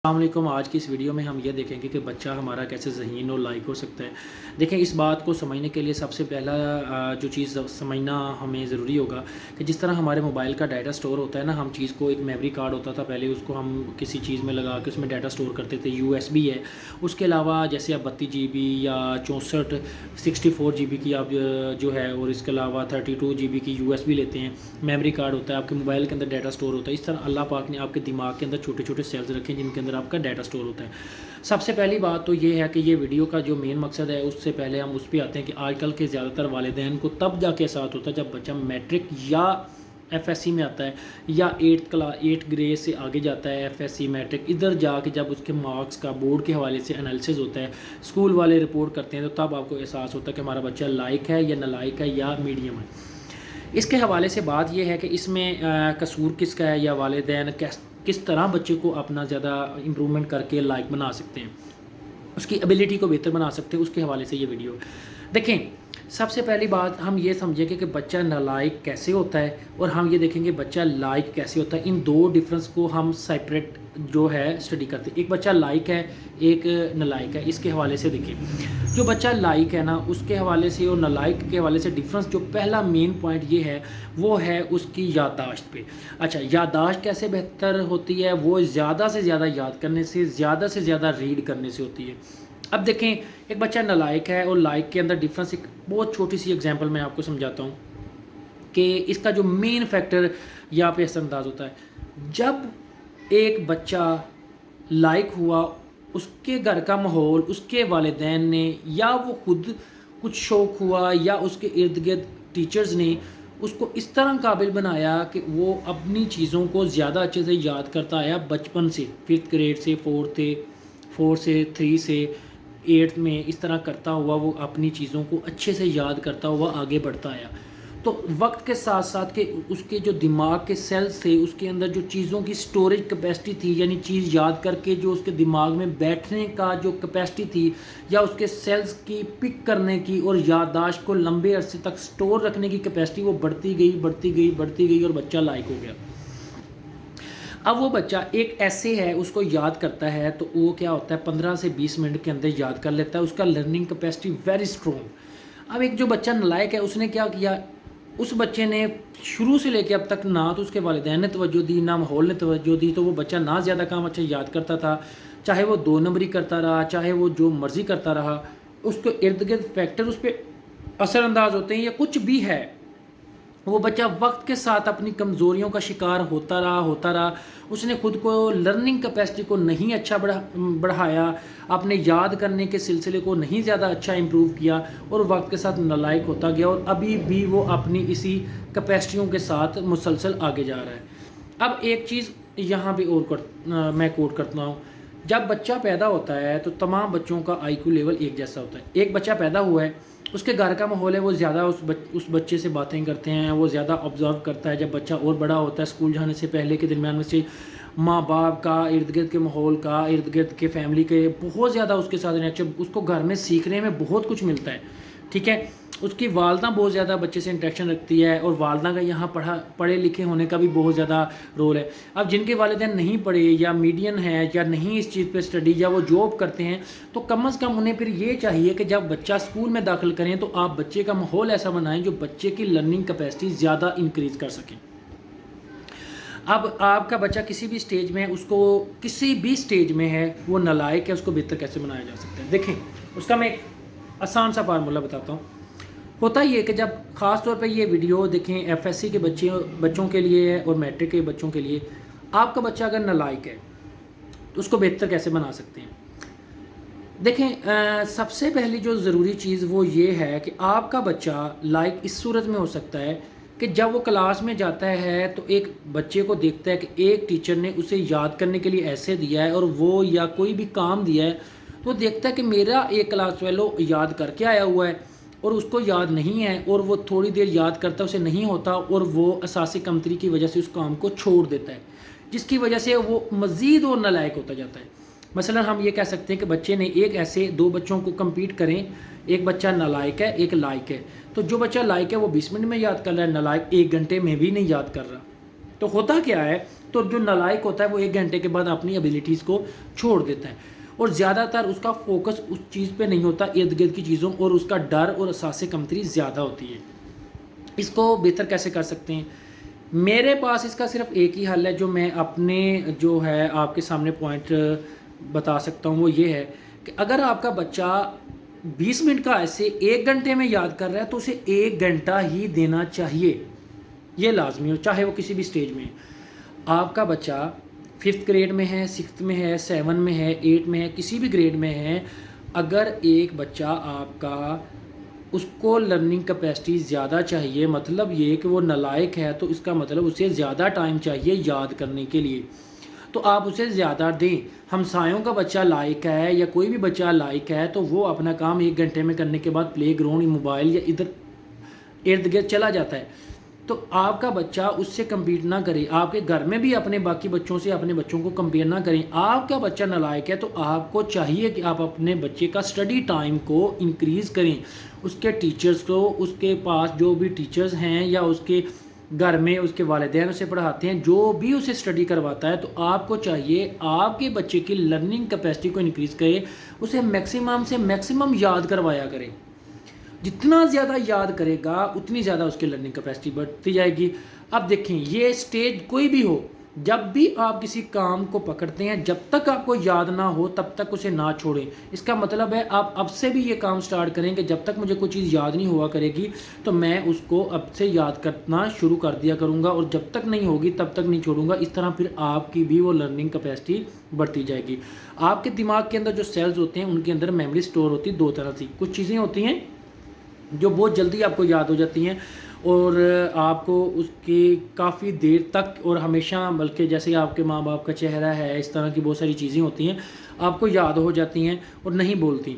السلام علیکم۔ آج کی اس ویڈیو میں ہم یہ دیکھیں گے کہ بچہ ہمارا کیسے ذہین اور لائق ہو سکتا ہے۔ دیکھیں، اس بات کو سمجھنے کے لیے سب سے پہلا جو چیز سمجھنا ہمیں ضروری ہوگا کہ جس طرح ہمارے موبائل کا ڈیٹا سٹور ہوتا ہے نا، ہم چیز کو ایک میموری کارڈ ہوتا تھا پہلے، اس کو ہم کسی چیز میں لگا کے اس میں ڈیٹا سٹور کرتے تھے۔ USB ہے، اس کے علاوہ جیسے آپ 32 GB یا 64 GB کی آپ جو ہے، اور اس کے علاوہ 32 GB کی USB لیتے ہیں۔ میموری کارڈ ہوتا ہے، آپ کے موبائل کے اندر ڈیٹا سٹور ہوتا ہے۔ اس طرح اللہ پاک نے آپ کے دماغ کے اندر چھوٹے چھوٹے سیلز رکھے ہیں جن کے اندر آپ کا ڈیٹا سٹور ہوتا ہے۔ سب سے پہلی بات تو یہ ہے کہ یہ ویڈیو کا جو مین مقصد ہے، اس سے پہلے ہم اس پہ آتے ہیں کہ آج کل کے زیادہ تر والدین کو تب جا کے احساس ہوتا ہے جب بچہ میٹرک یا FSC میں آتا ہے، یا 8 گریڈ سے آگے جاتا ہے، FSC میٹرک، ادھر جا کے جب اس کے مارکس کا بورڈ کے حوالے سے انالیسز ہوتا ہے، اسکول والے رپورٹ کرتے ہیں، تو تب آپ کو احساس ہوتا ہے کہ ہمارا بچہ لائق ہے یا نالائق ہے یا میڈیم ہے۔ اس کے حوالے سے بات یہ ہے کہ اس میں قصور کس کا ہے، یا والدین کس طرح بچے کو اپنا زیادہ امپرومنٹ کر کے لائق بنا سکتے ہیں، اس کی ایبیلٹی کو بہتر بنا سکتے ہیں، اس کے حوالے سے یہ ویڈیو دیکھیں۔ سب سے پہلی بات ہم یہ سمجھیں کہ بچہ نالائق کیسے ہوتا ہے، اور ہم یہ دیکھیں گے بچہ لائق کیسے ہوتا ہے۔ ان دو ڈفرنس کو ہم سیپریٹ جو ہے اسٹڈی کرتے ہیں۔ ایک بچہ لائق ہے، ایک نالائق ہے۔ اس کے حوالے سے دیکھیں، جو بچہ لائق ہے نا، اس کے حوالے سے اور نالائق کے حوالے سے ڈفرنس جو پہلا مین پوائنٹ یہ ہے، وہ ہے اس کی یادداشت پہ۔ اچھا، یادداشت کیسے بہتر ہوتی ہے؟ وہ زیادہ سے زیادہ یاد کرنے سے، زیادہ سے زیادہ ریڈ کرنے سے ہوتی ہے۔ اب دیکھیں، ایک بچہ نالائق ہے اور لائق کے اندر ڈفرنس، ایک بہت چھوٹی سی ایگزامپل میں آپ کو سمجھاتا ہوں کہ اس کا جو مین فیکٹر یہاں پہ اثر انداز ہوتا ہے۔ جب ایک بچہ لائق ہوا، اس کے گھر کا ماحول، اس کے والدین نے، یا وہ خود کچھ شوق ہوا، یا اس کے ارد گرد ٹیچرز نے اس کو اس طرح قابل بنایا کہ وہ اپنی چیزوں کو زیادہ اچھے سے یاد کرتا آیا بچپن سے، 5th گریڈ سے، 4 سے 3 سے 8 میں، اس طرح کرتا ہوا وہ اپنی چیزوں کو اچھے سے یاد کرتا ہوا آگے بڑھتا آیا۔ تو وقت کے ساتھ ساتھ کہ اس کے جو دماغ کے سیلز تھے، اس کے اندر جو چیزوں کی سٹوریج کیپیسٹی تھی، یعنی چیز یاد کر کے جو اس کے دماغ میں بیٹھنے کا جو کیپیسٹی تھی، یا اس کے سیلز کی پک کرنے کی اور یادداشت کو لمبے عرصے تک سٹور رکھنے کی کیپیسٹی، وہ بڑھتی گئی اور بچہ لائق ہو گیا۔ اب وہ بچہ ایک ایسے ہے، اس کو یاد کرتا ہے تو وہ کیا ہوتا ہے، 15 سے 20 منٹ کے اندر یاد کر لیتا ہے، اس کا لرننگ کیپیسٹی ویری اسٹرانگ۔ اب ایک جو بچہ نالائق ہے، اس نے کیا کیا، اس بچے نے شروع سے لے کے اب تک نہ تو اس کے والدین نے توجہ دی، نہ ماحول نے توجہ دی، تو وہ بچہ نہ زیادہ کام اچھا یاد کرتا تھا، چاہے وہ 2 نمبری کرتا رہا، چاہے وہ جو مرضی کرتا رہا، اس کے ارد گرد فیکٹر اس پہ اثر انداز ہوتے ہیں، یا کچھ بھی ہے، وہ بچہ وقت کے ساتھ اپنی کمزوریوں کا شکار ہوتا رہا۔ اس نے خود کو لرننگ کیپیسٹی کو نہیں اچھا بڑھایا، اپنے یاد کرنے کے سلسلے کو نہیں زیادہ اچھا امپروو کیا، اور وقت کے ساتھ نالائق ہوتا گیا، اور ابھی بھی وہ اپنی اسی کیپیسٹیوں کے ساتھ مسلسل آگے جا رہا ہے۔ اب ایک چیز یہاں بھی اور میں کوٹ کرتا ہوں، جب بچہ پیدا ہوتا ہے تو تمام بچوں کا IQ لیول ایک جیسا ہوتا ہے۔ ایک بچہ پیدا ہوا ہے، اس کے گھر کا ماحول ہے، وہ زیادہ اس بچے سے باتیں کرتے ہیں، وہ زیادہ آبزرو کرتا ہے۔ جب بچہ اور بڑا ہوتا ہے، اسکول جانے سے پہلے کے درمیان میں سے ماں باپ کا، ارد گرد کے ماحول کا، ارد گرد کے فیملی کے بہت زیادہ اس کے ساتھ انٹریکشن، اس کو گھر میں سیکھنے میں بہت کچھ ملتا ہے، ٹھیک ہے۔ اس کی والدہ بہت زیادہ بچے سے انٹریکشن رکھتی ہے، اور والدہ کا یہاں پڑھے لکھے ہونے کا بھی بہت زیادہ رول ہے۔ اب جن کے والدین نہیں پڑھے، یا میڈین ہے، یا نہیں اس چیز پہ اسٹڈی، یا وہ جاب کرتے ہیں، تو کم از کم انہیں پھر یہ چاہیے کہ جب بچہ اسکول میں داخل کریں تو آپ بچے کا ماحول ایسا بنائیں جو بچے کی لرننگ کیپیسٹی زیادہ انکریز کر سکیں۔ اب آپ کا بچہ کسی بھی سٹیج میں، اس کو کسی بھی سٹیج میں ہے، وہ نالائق ہے، اس کو بہتر کیسے بنایا جا سکتا ہے؟ دیکھیں، اس کا میں ایک آسان سا فارمولہ بتاتا ہوں۔ ہوتا یہ کہ جب خاص طور پہ یہ ویڈیو دیکھیں FSC کے بچوں کے لیے ہے، اور میٹرک کے بچوں کے لیے، آپ کا بچہ اگر نالائق ہے تو اس کو بہتر کیسے بنا سکتے ہیں؟ دیکھیں، سب سے پہلی جو ضروری چیز وہ یہ ہے کہ آپ کا بچہ لائق اس صورت میں ہو سکتا ہے کہ جب وہ کلاس میں جاتا ہے تو ایک بچے کو دیکھتا ہے کہ ایک ٹیچر نے اسے یاد کرنے کے لیے ایسے دیا ہے، اور وہ یا کوئی بھی کام دیا ہے، تو دیکھتا ہے کہ میرا ایک کلاس فیلو یاد کر کے آیا ہوا ہے، اور اس کو یاد نہیں ہے، اور وہ تھوڑی دیر یاد کرتا ہے، اسے نہیں ہوتا، اور وہ اساسی کمتری کی وجہ سے اس کام کو چھوڑ دیتا ہے، جس کی وجہ سے وہ مزید اور نالائق ہوتا جاتا ہے۔ مثلا ہم یہ کہہ سکتے ہیں کہ بچے نے ایک ایسے 2 بچوں کو کمپیٹ کریں، ایک بچہ نالائق ہے، ایک لائق ہے، تو جو بچہ لائق ہے وہ 20 منٹ میں یاد کر رہا ہے، نالائق 1 گھنٹے میں بھی نہیں یاد کر رہا۔ تو ہوتا کیا ہے تو جو نالائق ہوتا ہے وہ 1 گھنٹے کے بعد اپنی ایبیلیٹیز کو چھوڑ دیتا ہے اور زیادہ تر اس کا فوکس اس چیز پہ نہیں ہوتا، ارد گرد کی چیزوں، اور اس کا ڈر اور احساس کمتری زیادہ ہوتی ہے۔ اس کو بہتر کیسے کر سکتے ہیں؟ میرے پاس اس کا صرف ایک ہی حل ہے جو میں اپنے جو ہے آپ کے سامنے پوائنٹ بتا سکتا ہوں، وہ یہ ہے کہ اگر آپ کا بچہ 20 منٹ کا ایسے 1 گھنٹے میں یاد کر رہا ہے تو اسے 1 گھنٹہ ہی دینا چاہیے، یہ لازمی ہو، چاہے وہ کسی بھی سٹیج میں۔ آپ کا بچہ 5th گریڈ میں ہے، 6th میں ہے، 7 میں ہے، 8 میں ہے، کسی بھی گریڈ میں ہے، اگر ایک بچہ آپ کا اس کو لرننگ کیپیسٹی زیادہ چاہیے، مطلب یہ کہ وہ نالائق ہے، تو اس کا مطلب اسے زیادہ ٹائم چاہیے یاد کرنے کے لیے، تو آپ اسے زیادہ دیں۔ ہمسایوں کا بچہ لائق ہے یا کوئی بھی بچہ لائق ہے تو وہ اپنا کام 1 گھنٹے میں کرنے کے بعد پلے گراؤنڈ، موبائل یا ادھر ارد گرد چلا جاتا ہے، تو آپ کا بچہ اس سے کمپیٹ نہ کرے۔ آپ کے گھر میں بھی اپنے باقی بچوں سے اپنے بچوں کو کمپیئر نہ کریں۔ آپ کا بچہ نالائق ہے تو آپ کو چاہیے کہ آپ اپنے بچے کا اسٹڈی ٹائم کو انکریز کریں، اس کے ٹیچرز کو، اس کے پاس جو بھی ٹیچرز ہیں یا اس کے گھر میں اس کے والدین اسے پڑھاتے ہیں، جو بھی اسے اسٹڈی کرواتا ہے، تو آپ کو چاہیے آپ کے بچے کی لرننگ کیپیسٹی کو انکریز کرے، اسے میکسیمم سے میکسیمم یاد کروایا کرے۔ جتنا زیادہ یاد کرے گا اتنی زیادہ اس کی لرننگ کیپیسٹی بڑھتی جائے گی۔ اب دیکھیں یہ سٹیج کوئی بھی ہو، جب بھی آپ کسی کام کو پکڑتے ہیں، جب تک آپ کو یاد نہ ہو تب تک اسے نہ چھوڑیں۔ اس کا مطلب ہے آپ اب سے بھی یہ کام سٹارٹ کریں کہ جب تک مجھے کوئی چیز یاد نہیں ہوا کرے گی تو میں اس کو اب سے یاد کرنا شروع کر دیا کروں گا، اور جب تک نہیں ہوگی تب تک نہیں چھوڑوں گا۔ اس طرح پھر آپ کی بھی وہ لرننگ کیپیسٹی بڑھتی جائے گی۔ آپ کے دماغ کے اندر جو سیلز ہوتے ہیں ان کے اندر میموری سٹور ہوتی ہے 2 طرح سے۔ کچھ چیزیں ہوتی ہیں جو بہت جلدی آپ کو یاد ہو جاتی ہیں اور آپ کو اس کی کافی دیر تک اور ہمیشہ، بلکہ جیسے آپ کے ماں باپ کا چہرہ ہے، اس طرح کی بہت ساری چیزیں ہوتی ہیں آپ کو یاد ہو جاتی ہیں اور نہیں بولتی۔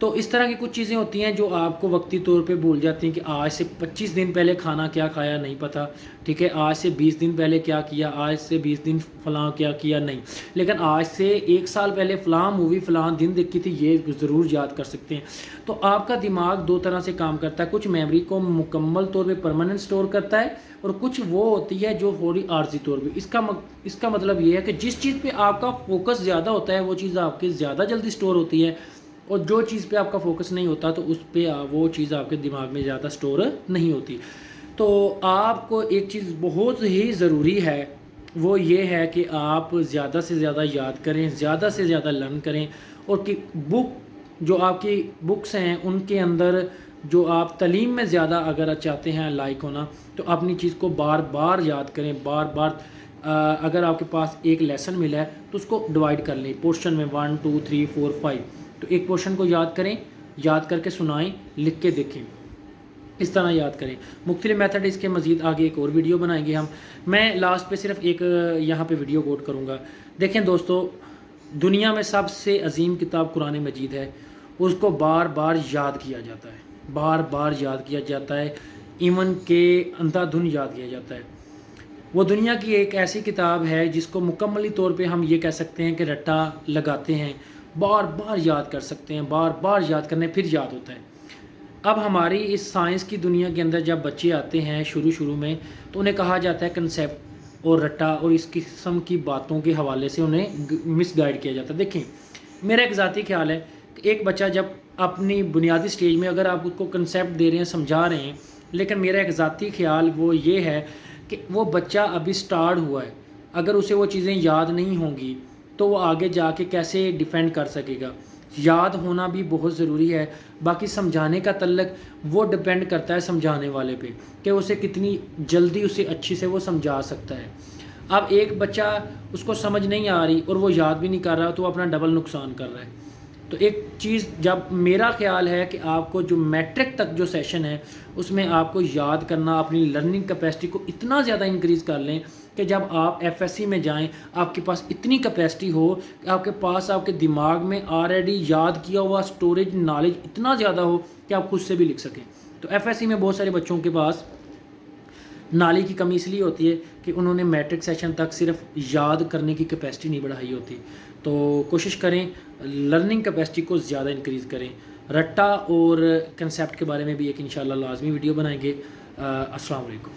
تو اس طرح کی کچھ چیزیں ہوتی ہیں جو آپ کو وقتی طور پہ بھول جاتی ہیں کہ آج سے 25 دن پہلے کھانا کیا کھایا نہیں پتہ، ٹھیک ہے، آج سے 20 دن پہلے کیا کیا، آج سے 20 دن فلاں کیا کیا نہیں، لیکن آج سے 1 سال پہلے فلاں مووی فلاں دن دیکھی تھی، یہ ضرور یاد کر سکتے ہیں۔ تو آپ کا دماغ 2 طرح سے کام کرتا ہے، کچھ میموری کو مکمل طور پہ پرماننٹ سٹور کرتا ہے اور کچھ وہ ہوتی ہے جو تھوڑی عارضی طور پہ۔ اس کا مطلب یہ ہے کہ جس چیز پہ آپ کا فوکس زیادہ ہوتا ہے وہ چیز آپ کے زیادہ جلدی سٹور ہوتی ہے، اور جو چیز پہ آپ کا فوکس نہیں ہوتا تو اس پہ وہ چیز آپ کے دماغ میں زیادہ سٹور نہیں ہوتی۔ تو آپ کو ایک چیز بہت ہی ضروری ہے، وہ یہ ہے کہ آپ زیادہ سے زیادہ یاد کریں، زیادہ سے زیادہ لرن کریں، اور کہ جو آپ کی بکس ہیں ان کے اندر جو آپ تعلیم میں زیادہ اگر چاہتے ہیں لائق ہونا تو اپنی چیز کو بار بار یاد کریں، بار بار۔ اگر آپ کے پاس ایک لیسن ملا ہے تو اس کو ڈیوائڈ کر لیں پورشن میں 1 2 3 4 5، تو ایک پورشن کو یاد کریں، یاد کر کے سنائیں، لکھ کے دیکھیں، اس طرح یاد کریں۔ مختلف میتھڈ اس کے مزید آگے ایک اور ویڈیو بنائیں گے ہم۔ میں لاسٹ پہ صرف ایک یہاں پہ ویڈیو کوٹ کروں گا۔ دیکھیں دوستو، دنیا میں سب سے عظیم کتاب قرآن مجید ہے، اس کو بار بار یاد کیا جاتا ہے، بار بار یاد کیا جاتا ہے، ایون کہ اندھا دھن یاد کیا جاتا ہے۔ وہ دنیا کی ایک ایسی کتاب ہے جس کو مکملی طور پہ ہم یہ کہہ سکتے ہیں کہ رٹا لگاتے ہیں، بار بار یاد کر سکتے ہیں، بار بار یاد کرنے پھر یاد ہوتا ہے۔ اب ہماری اس سائنس کی دنیا کے اندر جب بچے آتے ہیں شروع میں تو انہیں کہا جاتا ہے کنسیپٹ اور رٹا اور اس قسم کی باتوں کے حوالے سے انہیں مس گائیڈ کیا جاتا ہے۔ دیکھیں میرا ایک ذاتی خیال ہے کہ ایک بچہ جب اپنی بنیادی سٹیج میں اگر آپ اس کو کنسیپٹ دے رہے ہیں، سمجھا رہے ہیں، لیکن میرا ایک ذاتی خیال وہ یہ ہے کہ وہ بچہ ابھی سٹارٹ ہوا ہے، اگر اسے وہ چیزیں یاد نہیں ہوں گی تو وہ آگے جا کے کیسے ڈیفینڈ کر سکے گا۔ یاد ہونا بھی بہت ضروری ہے، باقی سمجھانے کا تعلق وہ ڈپینڈ کرتا ہے سمجھانے والے پہ کہ اسے کتنی جلدی اسے اچھی سے وہ سمجھا سکتا ہے۔ اب ایک بچہ اس کو سمجھ نہیں آ رہی اور وہ یاد بھی نہیں کر رہا تو وہ اپنا ڈبل نقصان کر رہا ہے۔ تو ایک چیز جب میرا خیال ہے کہ آپ کو جو میٹرک تک جو سیشن ہے اس میں آپ کو یاد کرنا، اپنی لرننگ کیپیسٹی کو اتنا زیادہ انکریز کر لیں کہ جب آپ ایف ایس سی میں جائیں آپ کے پاس اتنی کیپیسٹی ہو کہ آپ کے پاس آپ کے دماغ میں آلریڈی یاد کیا ہوا سٹوریج نالج اتنا زیادہ ہو کہ آپ خود سے بھی لکھ سکیں۔ تو ایف ایس سی میں بہت سارے بچوں کے پاس نالج کی کمی اس لیے ہوتی ہے کہ انہوں نے میٹرک سیشن تک صرف یاد کرنے کی کیپیسٹی نہیں بڑھائی ہوتی۔ تو کوشش کریں لرننگ کیپیسٹی کو زیادہ انکریز کریں۔ رٹا اور کنسیپٹ کے بارے میں بھی ایک انشاءاللہ لازمی ویڈیو بنائیں گے۔ السلام علیکم۔